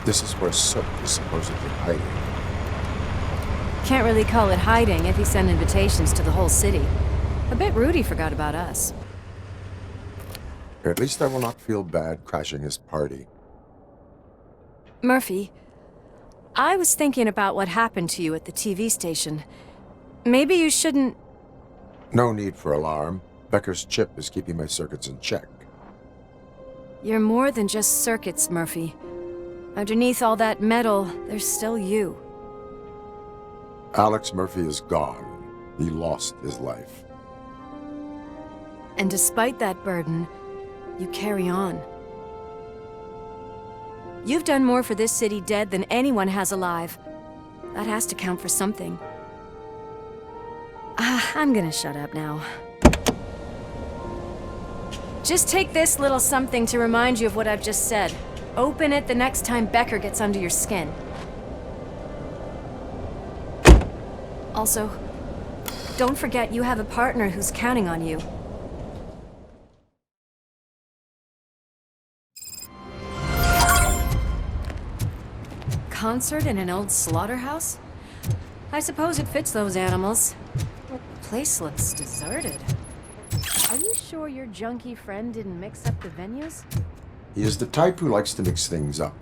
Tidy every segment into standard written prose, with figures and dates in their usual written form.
This is where Soot is supposedly hiding. Can't really call it hiding if he sent invitations to the whole city. A bit rude he forgot about us. At least I will not feel bad crashing his party. Murphy, I was thinking about what happened to you at the TV station. Maybe you shouldn't... No need for alarm. Becker's chip is keeping my circuits in check. You're more than just circuits, Murphy. Underneath all that metal, there's still you. Alex Murphy is gone. He lost his life. And despite that burden, you carry on. You've done more for this city dead than anyone has alive. That has to count for something. I'm gonna shut up now. Just take this little something to remind you of what I've just said. Open it the next time Becker gets under your skin. Also, don't forget you have a partner who's counting on you. Concert in an old slaughterhouse? I suppose it fits those animals. Place looks deserted. Are you sure your junkie friend didn't mix up the venues? He is the type who likes to mix things up.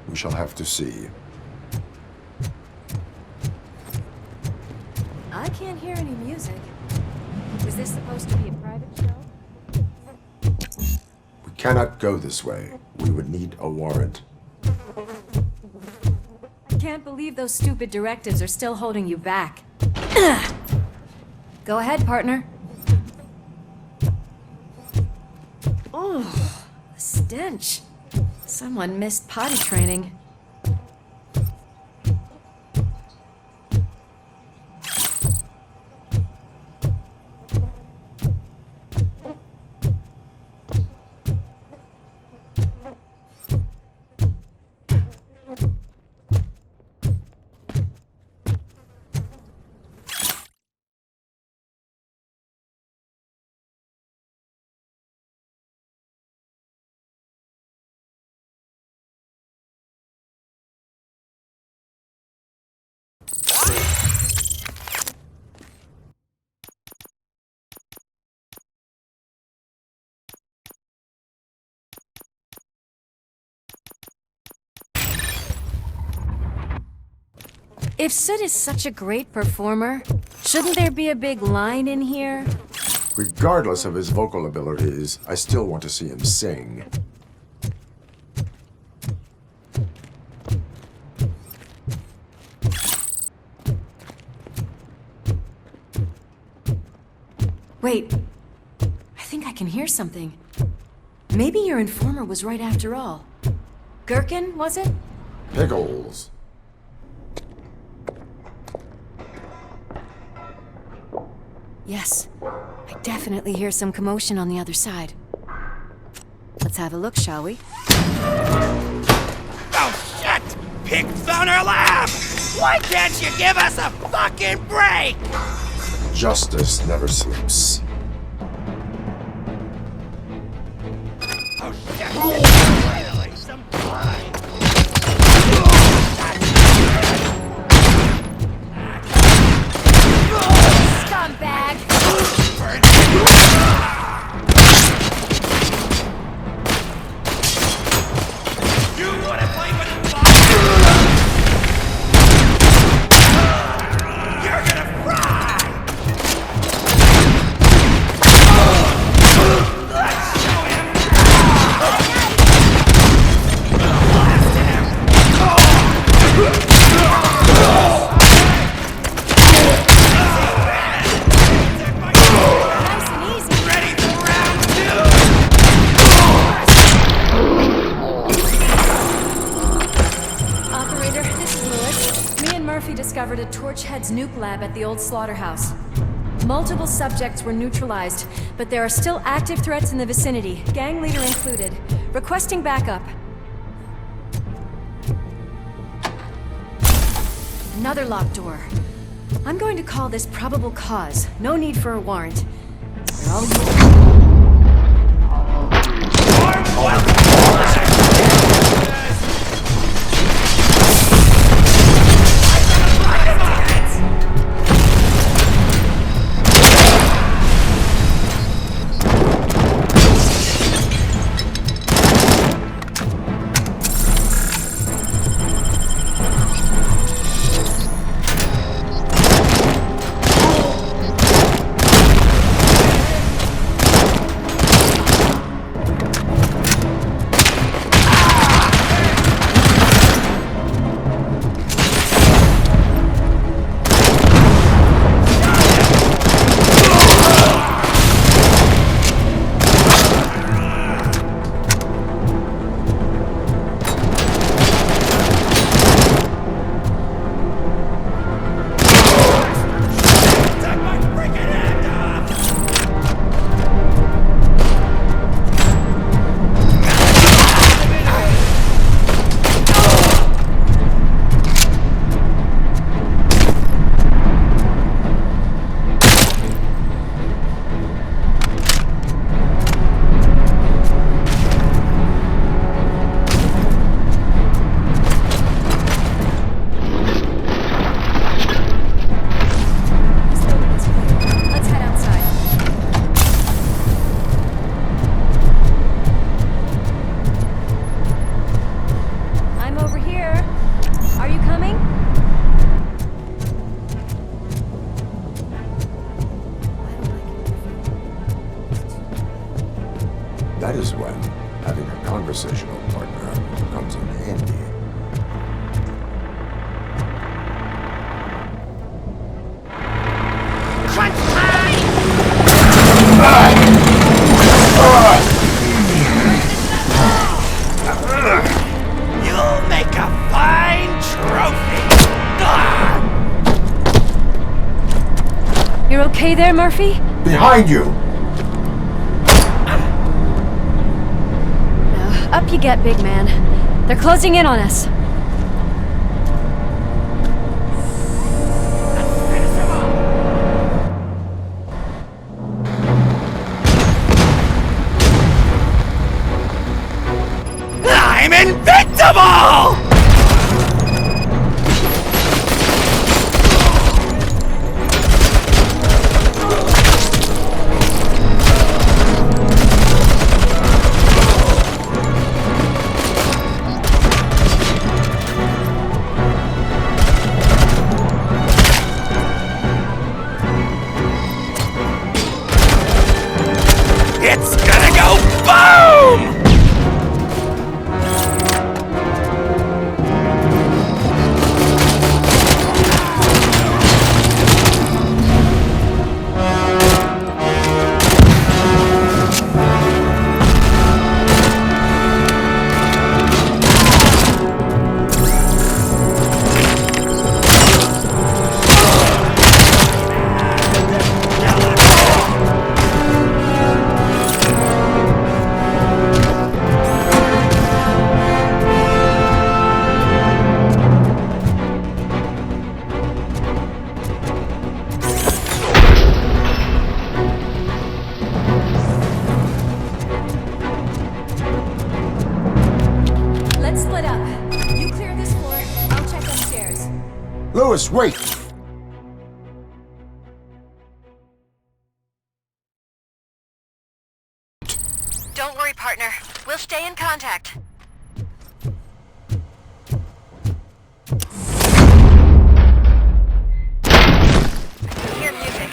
We shall have to see. I can't hear any music. Was this supposed to be a private show? We cannot go this way. We would need a warrant. I can't believe those stupid directives are still holding you back. Go ahead, partner. Oh, the stench. Someone missed potty training. If Soot is such a great performer, shouldn't there be a big line in here? Regardless of his vocal abilities, I still want to see him sing. Wait, I think I can hear something. Maybe your informer was right after all. Gherkin, was it? Pickles. Yes, I definitely hear some commotion on the other side. Let's have a look, shall we? Oh shit! Pig found our lab! Why can't you give us a fucking break? Justice never sleeps. Oh shit! Finally, some blood! Scumbag! You wanna play with fire? You're gonna fry! Let's show him! Blast him! Nice and easy. Ready for round two! Operator, this is Lewis. Me and Murphy discovered a Torchhead's nuke lab at the old slaughterhouse. Multiple subjects were neutralized, but there are still active threats in the vicinity, gang leader included. Requesting backup. Another locked door. I'm going to call this probable cause. No need for a warrant. They're all yours. That is when having a conversational partner comes in handy. Crunch time! You'll make a fine trophy! You're okay there, Murphy? Behind you! Up you get, big man. They're closing in on us. I'm invincible! It's gonna go boom! Let's split up. You clear this floor, I'll check upstairs. Lewis, wait! Don't worry, partner. We'll stay in contact. I can hear music.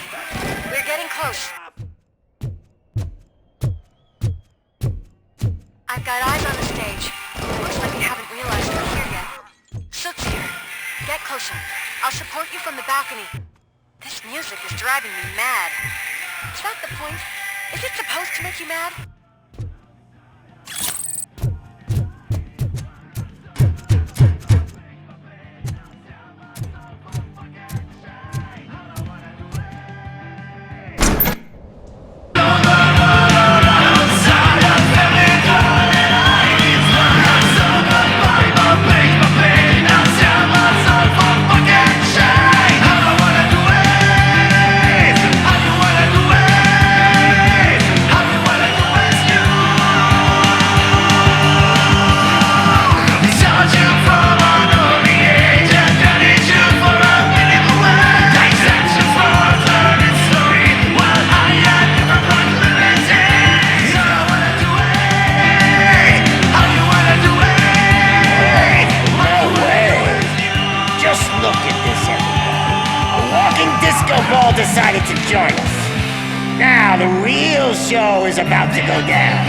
We're getting close. I've got eyes on the stage. Looks like we haven't realized we're here yet. Soot's here. Get closer. I'll support you from the balcony. This music is driving me mad. Is that the point? Is it supposed to make you mad? Decided to join us. Now the real show is about to go down.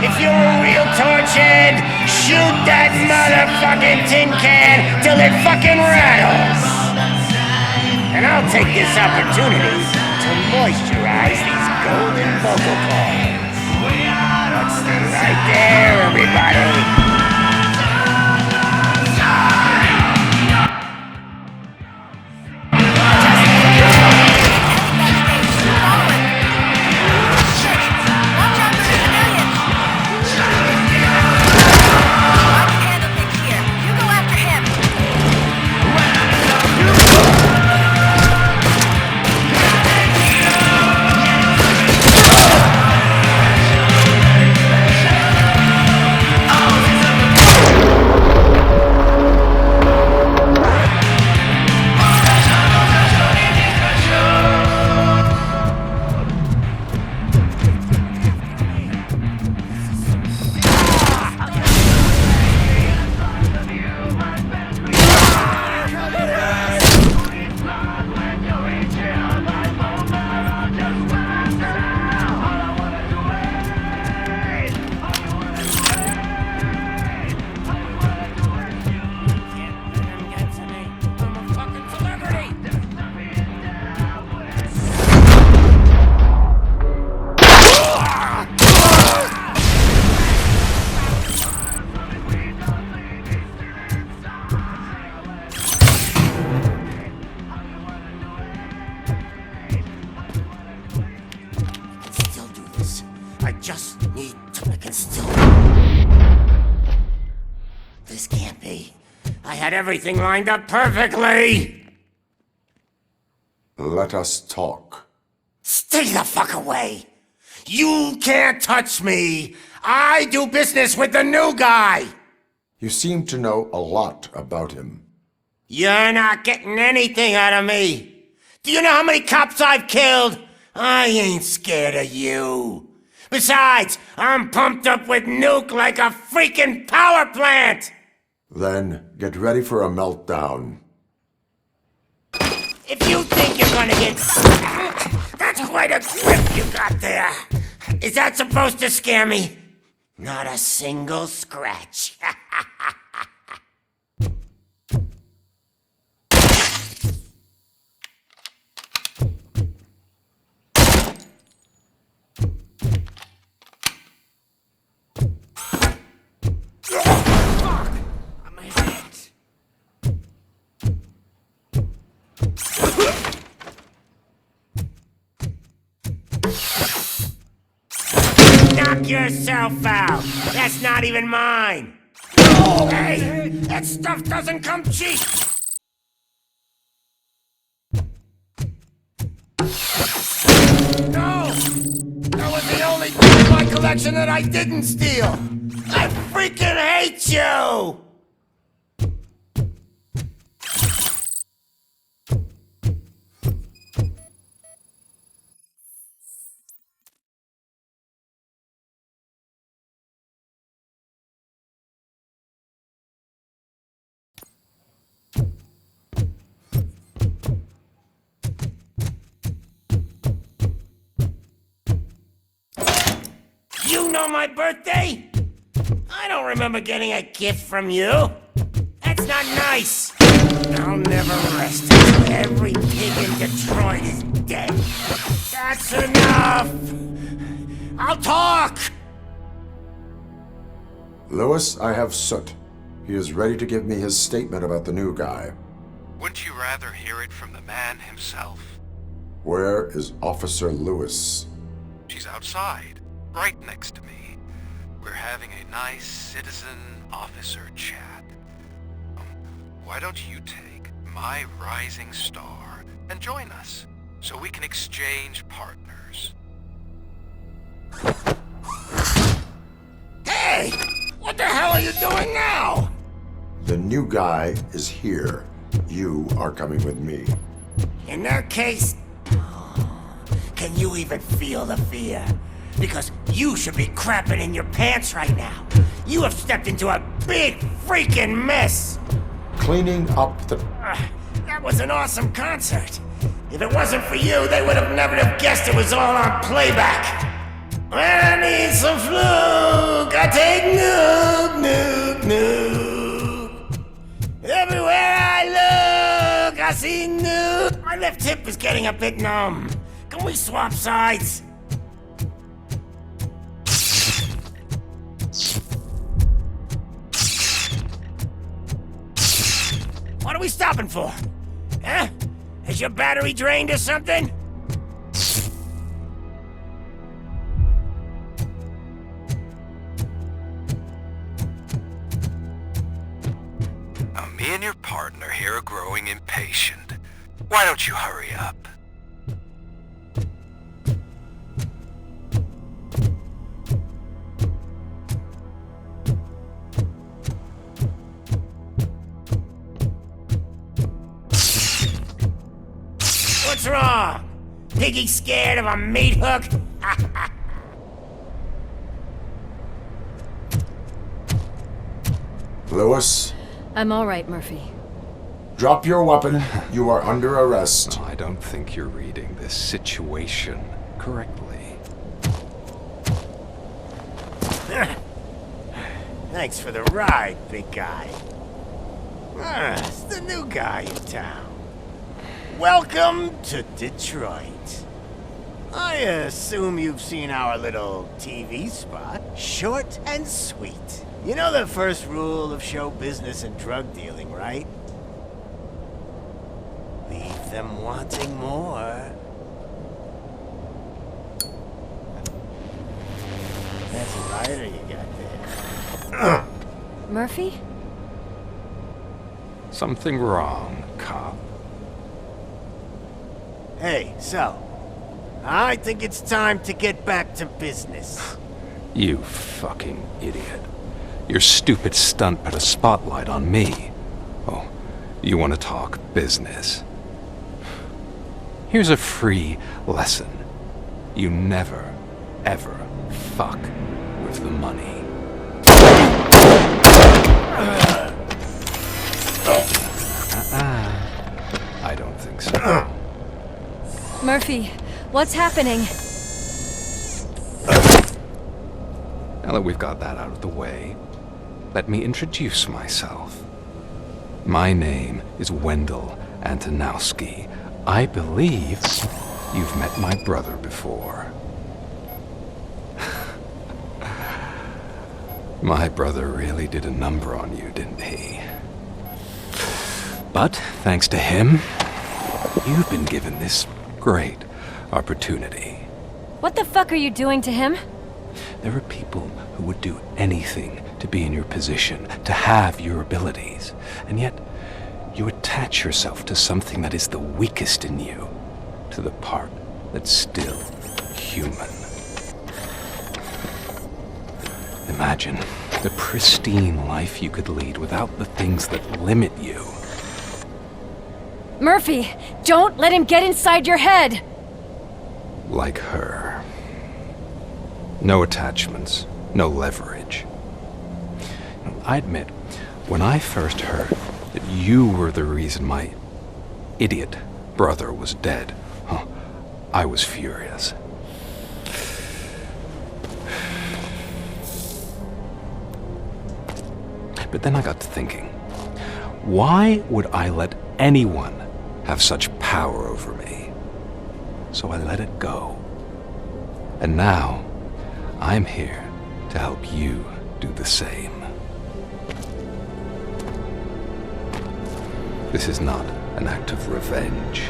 If you're a real torchhead, shoot that motherfucking tin can till it fucking rattles. And I'll take this opportunity to moisturize these golden vocal cords. Let's stay right there, everybody. Oh, just need to... I can still... This can't be. I had everything lined up perfectly! Let us talk. Stay the fuck away! You can't touch me! I do business with the new guy! You seem to know a lot about him. You're not getting anything out of me! Do you know how many cops I've killed? I ain't scared of you. Besides, I'm pumped up with nuke like a freaking power plant! Then get ready for a meltdown. If you think you're gonna get... That's quite a grip you got there. Is that supposed to scare me? Not a single scratch. Knock yourself out! That's not even mine! Hey! That stuff doesn't come cheap! No! That was the only thing in my collection that I didn't steal! I freaking hate you! You know my birthday? I don't remember getting a gift from you. That's not nice. I'll never rest until every pig in Detroit is dead. That's enough. I'll talk. Lewis, I have Soot. He is ready to give me his statement about the new guy. Wouldn't you rather hear it from the man himself? Where is Officer Lewis? She's outside, right next to me. We're having a nice citizen-officer chat. Why don't you take my rising star and join us, so we can exchange partners? Hey! What the hell are you doing now? The new guy is here. You are coming with me. In that case, can you even feel the fear? Because you should be crapping in your pants right now. You have stepped into a big freaking mess. Cleaning up the... That was an awesome concert. If it wasn't for you, they would have never have guessed it was all on playback. When I need some fluke, I take nuke, nuke, nuke. Everywhere I look, I see nuke. My left hip is getting a bit numb. Can we swap sides? What are we stopping for? Huh? Is your battery drained or something? Now, me and your partner here are growing impatient. Why don't you hurry up? What's wrong? Piggy scared of a meat hook? Lewis, I'm all right, Murphy. drop your weapon. You are under arrest. I don't think you're reading this situation correctly. Thanks for the ride, big guy. It's the new guy in town. Welcome to Detroit. I assume you've seen our little TV spot. Short and sweet. You know the first rule of show business and drug dealing, right? Leave them wanting more. That's a lighter you got there. Murphy? Something wrong, cop. Hey, so, I think it's time to get back to business. You fucking idiot. Your stupid stunt put a spotlight on me. Oh, you want to talk business? Here's a free lesson. You never, ever fuck with the money. I don't think so. Murphy, what's happening? Now that we've got that out of the way, let me introduce myself. My name is Wendell Antonowski. I believe you've met my brother before. My brother really did a number on you, didn't he? But thanks to him, you've been given this great opportunity. What the fuck are you doing to him? There are people who would do anything to be in your position, to have your abilities, and yet you attach yourself to something that is the weakest in you, to the part that's still human. Imagine the pristine life you could lead without the things that limit you. Murphy, don't let him get inside your head! Like her. No attachments, no leverage. I admit, when I first heard that you were the reason my idiot brother was dead, I was furious. But then I got to thinking, why would I let anyone have such power over me? So I let it go. And now, I'm here to help you do the same. This is not an act of revenge.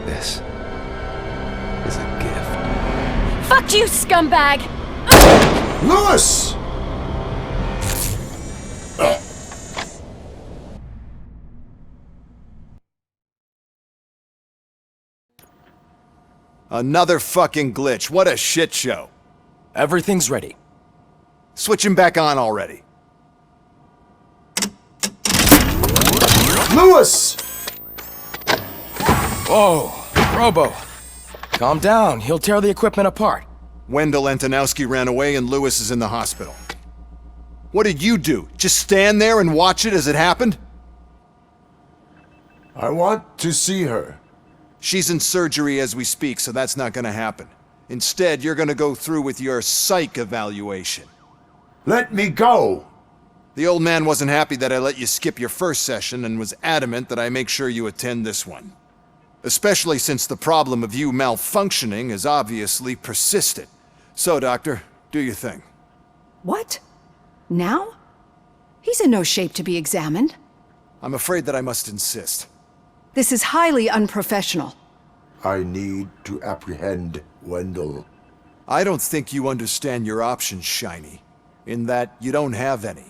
This is a gift. Fuck you, scumbag! Lewis! Another fucking glitch. What a shit show. Everything's ready. Switch him back on already. Lewis! Whoa, Robo. Calm down, he'll tear the equipment apart. Wendell Antonowski ran away and Lewis is in the hospital. What did you do? Just stand there and watch it as it happened? I want to see her. She's in surgery as we speak, so that's not gonna happen. Instead, you're gonna go through with your psych evaluation. Let me go! The old man wasn't happy that I let you skip your first session and was adamant that I make sure you attend this one. Especially since the problem of you malfunctioning is obviously persistent. So, Doctor, do your thing. What? Now? He's in no shape to be examined. I'm afraid that I must insist. This is highly unprofessional. I need to apprehend Wendell. I don't think you understand your options, Shiny. In that you don't have any.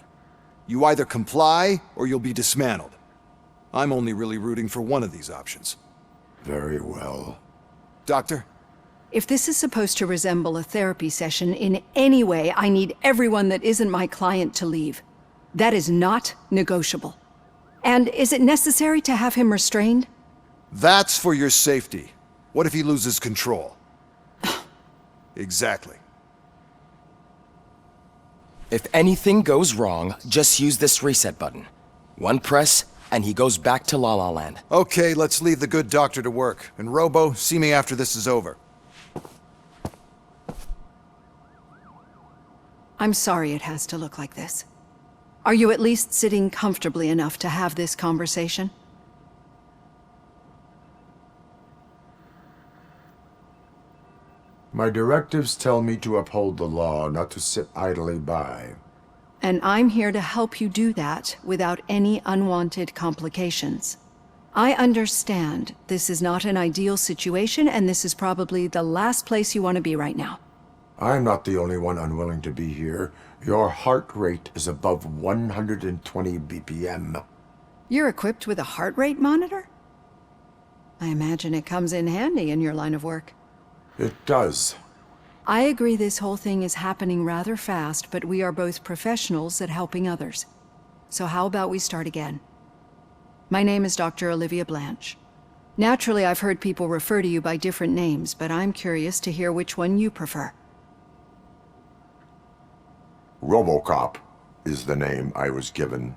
You either comply, or you'll be dismantled. I'm only really rooting for one of these options. Very well. Doctor? If this is supposed to resemble a therapy session in any way, I need everyone that isn't my client to leave. That is not negotiable. And is it necessary to have him restrained? That's for your safety. What if he loses control? Exactly. If anything goes wrong, just use this reset button. One press, and he goes back to La La Land. Okay, let's leave the good doctor to work. And Robo, see me after this is over. I'm sorry it has to look like this. Are you at least sitting comfortably enough to have this conversation? My directives tell me to uphold the law, not to sit idly by. And I'm here to help you do that without any unwanted complications. I understand this is not an ideal situation, and this is probably the last place you want to be right now. I'm not the only one unwilling to be here. Your heart rate is above 120 BPM. You're equipped with a heart rate monitor? I imagine it comes in handy in your line of work. It does. I agree this whole thing is happening rather fast, but we are both professionals at helping others. So how about we start again? My name is Dr. Olivia Blanche. Naturally, I've heard people refer to you by different names, but I'm curious to hear which one you prefer. Robocop is the name I was given.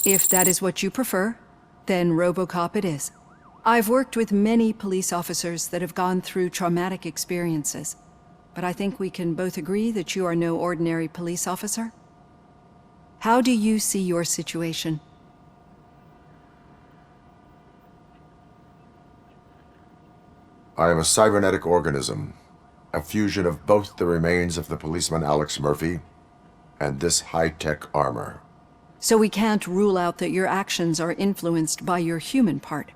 If that is what you prefer, then Robocop it is. I've worked with many police officers that have gone through traumatic experiences, but I think we can both agree that you are no ordinary police officer. How do you see your situation? I am a cybernetic organism, a fusion of both the remains of the policeman Alex Murphy and this high-tech armor. So we can't rule out that your actions are influenced by your human part.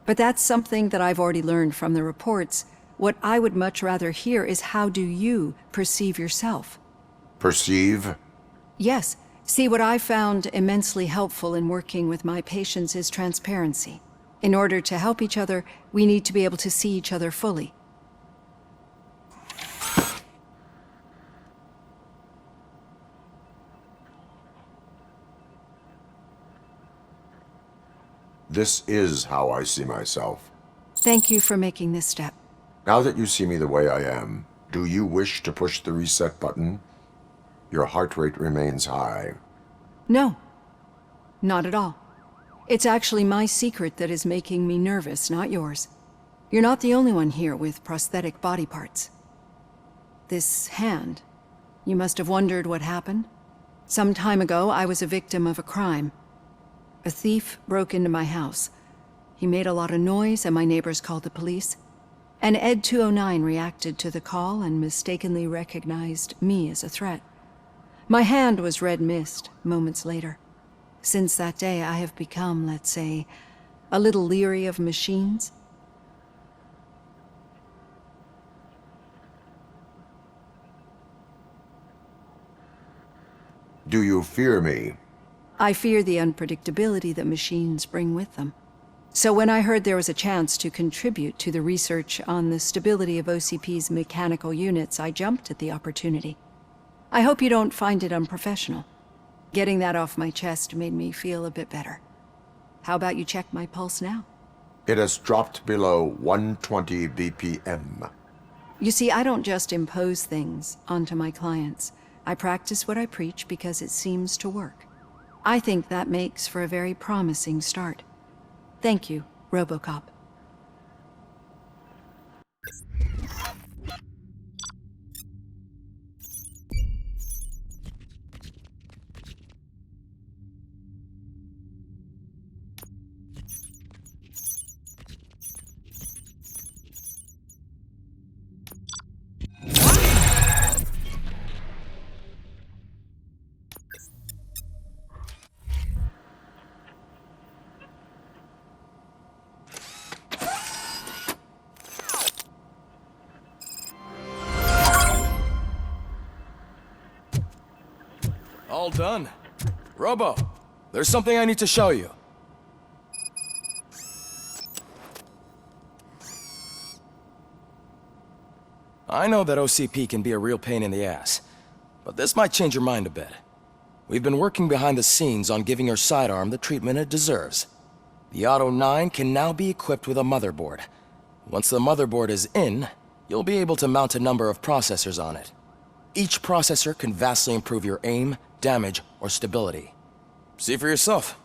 But that's something that I've already learned from the reports. What I would much rather hear is how do you perceive yourself? Perceive? Yes. See, what I found immensely helpful in working with my patients is transparency. In order to help each other, we need to be able to see each other fully. This is how I see myself. Thank you for making this step. Now that you see me the way I am, do you wish to push the reset button? Your heart rate remains high. No, not at all. It's actually my secret that is making me nervous, not yours. You're not the only one here with prosthetic body parts. This hand, you must have wondered what happened. Some time ago, I was a victim of a crime. A thief broke into my house. He made a lot of noise and my neighbors called the police. And Ed 209 reacted to the call and mistakenly recognized me as a threat. My hand was red mist moments later. Since that day, I have become, let's say, a little leery of machines. Do you fear me? I fear the unpredictability that machines bring with them. So when I heard there was a chance to contribute to the research on the stability of OCP's mechanical units, I jumped at the opportunity. I hope you don't find it unprofessional. Getting that off my chest made me feel a bit better. How about you check my pulse now? It has dropped below 120 BPM. You see, I don't just impose things onto my clients. I practice what I preach because it seems to work. I think that makes for a very promising start. Thank you, Robocop. All done. Robo, there's something I need to show you. I know that OCP can be a real pain in the ass, but this might change your mind a bit. We've been working behind the scenes on giving your sidearm the treatment it deserves. The Auto 9 can now be equipped with a motherboard. Once the motherboard is in, you'll be able to mount a number of processors on it. Each processor can vastly improve your aim, damage, or stability. See for yourself.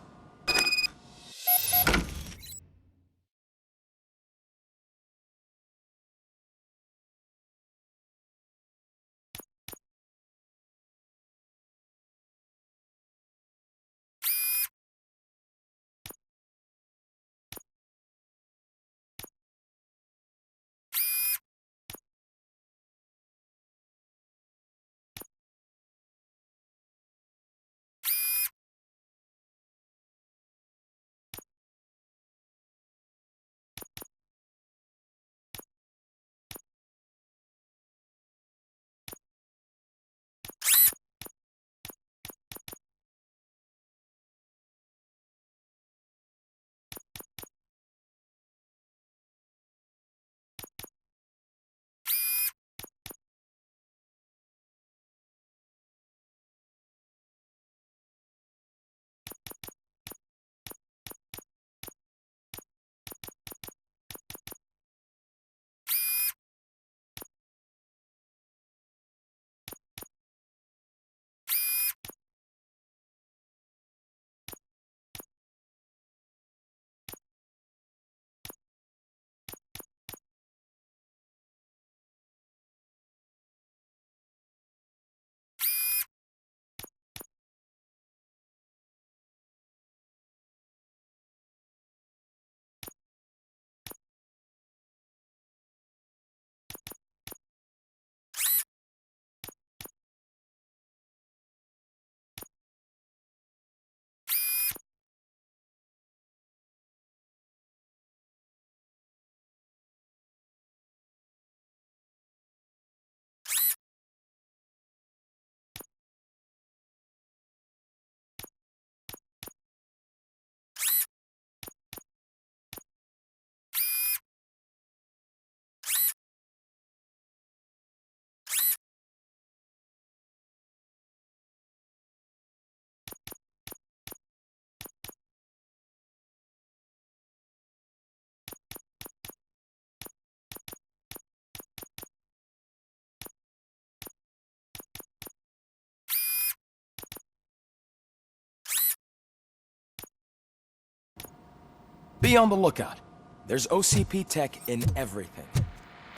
Be on the lookout. There's OCP tech in everything.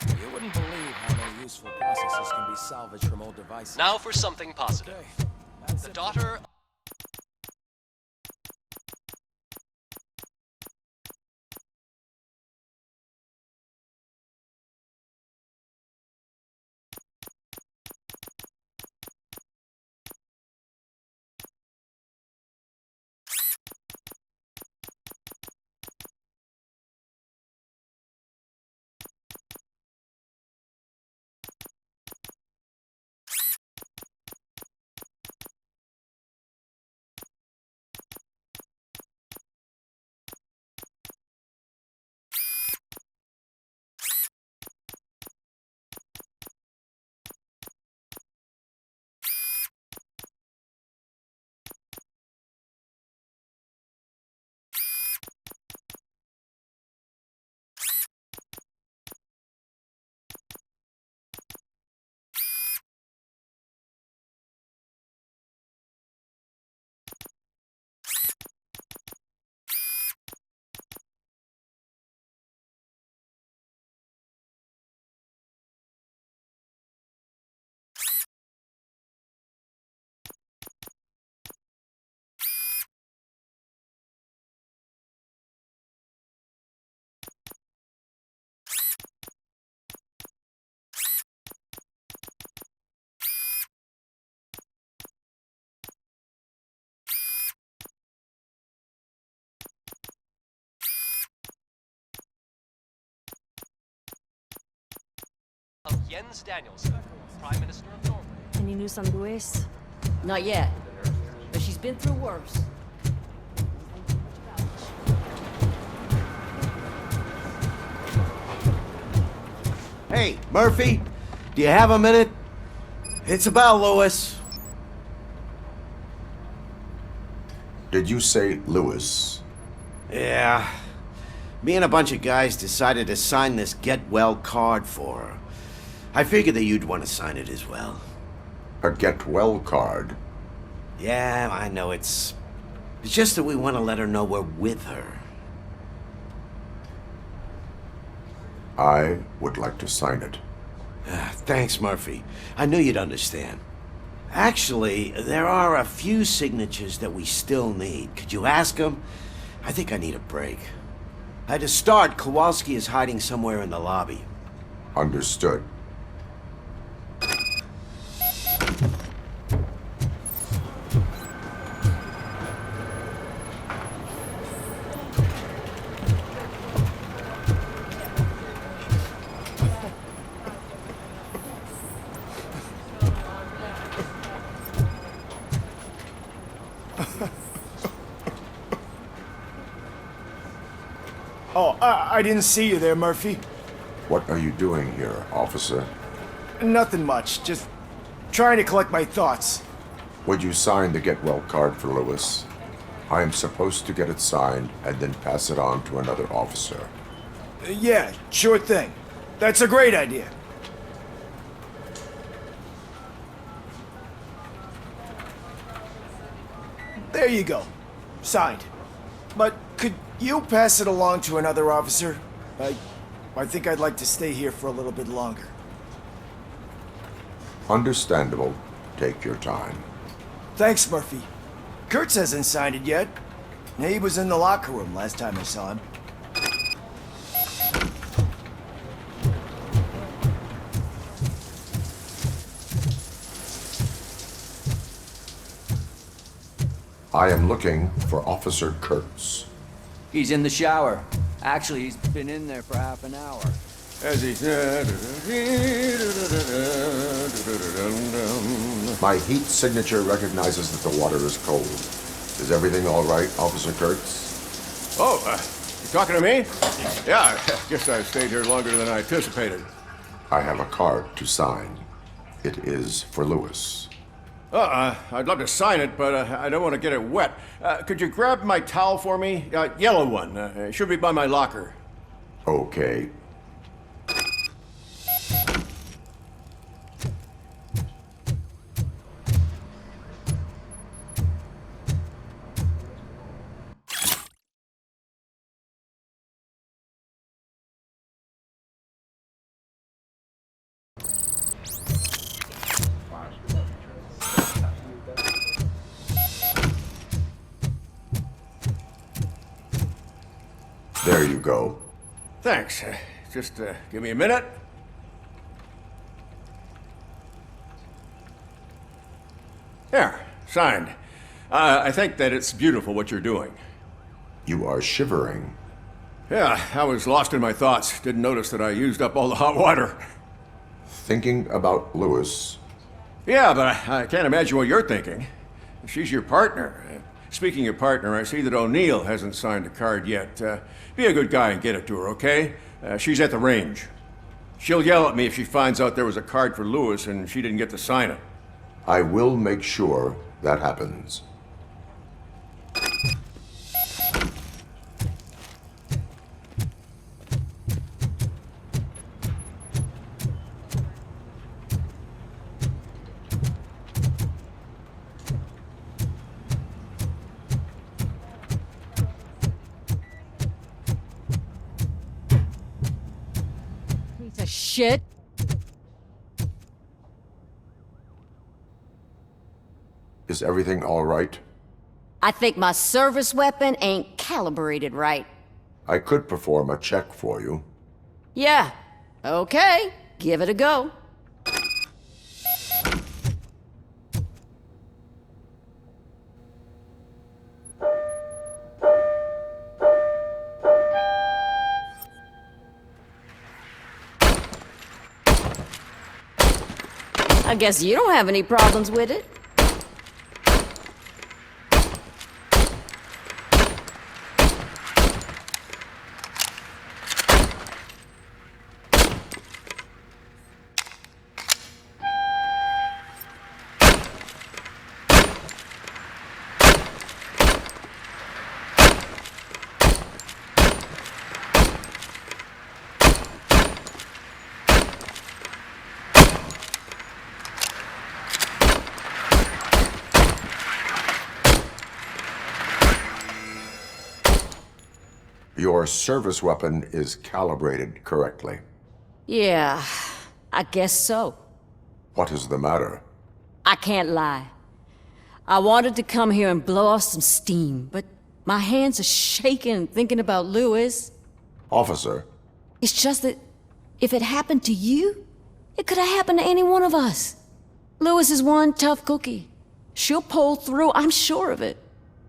You wouldn't believe how many useful processes can be salvaged from old devices. Now for something positive. Okay, that's The it. daughter of Jens Danielson, Prime Minister of Norway. Any news on Louis? Not yet, but she's been through worse. Hey, Murphy, do you have a minute? It's about Louis. Did you say Lewis? Yeah. Me and a bunch of guys decided to sign this get well card for her. I figured that you'd want to sign it as well. A get well card? Yeah, I know it's just that we want to let her know we're with her. I would like to sign it. Thanks, Murphy. I knew you'd understand. Actually, there are a few signatures that we still need. Could you ask them? I think I need a break. To start, Kowalski is hiding somewhere in the lobby. Understood. Oh, I didn't see you there, Murphy. What are you doing here, officer? Nothing much, just trying to collect my thoughts. Would you sign the get well card for Lewis? I am supposed to get it signed and then pass it on to another officer. Yeah, sure thing. That's a great idea. There you go. Signed. But could you pass it along to another officer? I think I'd like to stay here for a little bit longer. Understandable. Take your time. Thanks, Murphy. Kurtz hasn't signed it yet. He was in the locker room last time I saw him. I am looking for Officer Kurtz. He's in the shower. Actually, he's been in there for half an hour. As he said. My heat signature recognizes that the water is cold. Is everything all right, Officer Kurtz? Oh, you talking to me? Yeah, I guess I stayed here longer than I anticipated. I have a card to sign. It is for Lewis. I'd love to sign it, but I don't want to get it wet. Could you grab my towel for me? Yellow one. It should be by my locker. Okay. There you go. Thanks. Just give me a minute. There, signed. I think that it's beautiful what you're doing. You are shivering. Yeah, I was lost in my thoughts. Didn't notice that I used up all the hot water. Thinking about Lewis. Yeah, but I can't imagine what you're thinking. She's your partner. Speaking of partner, I see that O'Neill hasn't signed a card yet. Be a good guy and get it to her, okay? She's at the range. She'll yell at me if she finds out there was a card for Lewis and she didn't get to sign it. I will make sure that happens. Piece of shit. Is everything all right? I think my service weapon ain't calibrated right. I could perform a check for you. Yeah. Okay. Give it a go. I guess you don't have any problems with it. Your service weapon is calibrated correctly. Yeah, I guess so. What is the matter? I can't lie. I wanted to come here and blow off some steam, but my hands are shaking thinking about Lewis. Officer, It's just that if it happened to you, it could have happened to any one of us. Lewis is one tough cookie. She'll pull through, I'm sure of it.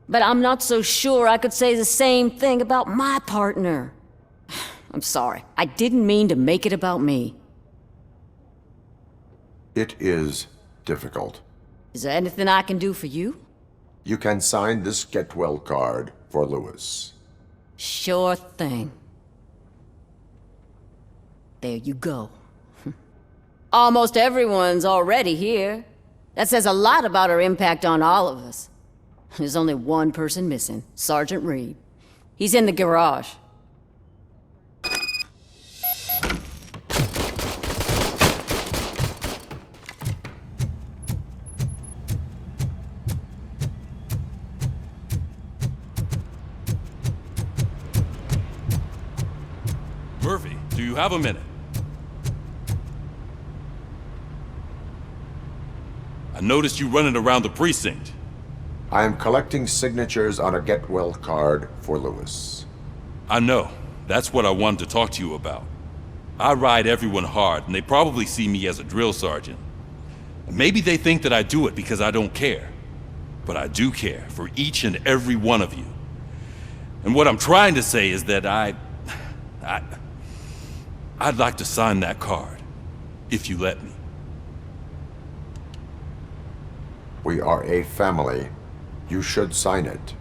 But I'm not so sure I could say the same thing about my partner. I'm sorry. I didn't mean to make it about me. it is difficult. Is there anything I can do for you? You can sign this get well card for Lewis. Sure thing. There you go. Almost everyone's already here. That says a lot about her impact on all of us. There's only one person missing, Sergeant Reed. He's in the garage. Murphy, do you have a minute? I noticed you running around the precinct. I am collecting signatures on a get well card for Lewis. I know. That's what I wanted to talk to you about. I ride everyone hard, and they probably see me as a drill sergeant. Maybe they think that I do it because I don't care. But I do care for each and every one of you. And what I'm trying to say is that I'd like to sign that card, if you let me. We are a family. You should sign it.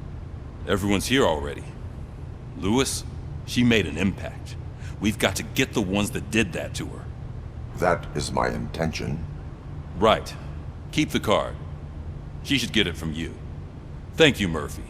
Everyone's here already. Lewis, she made an impact. We've got to get the ones that did that to her. That is my intention. Right. Keep the card. She should get it from you. Thank you, Murphy.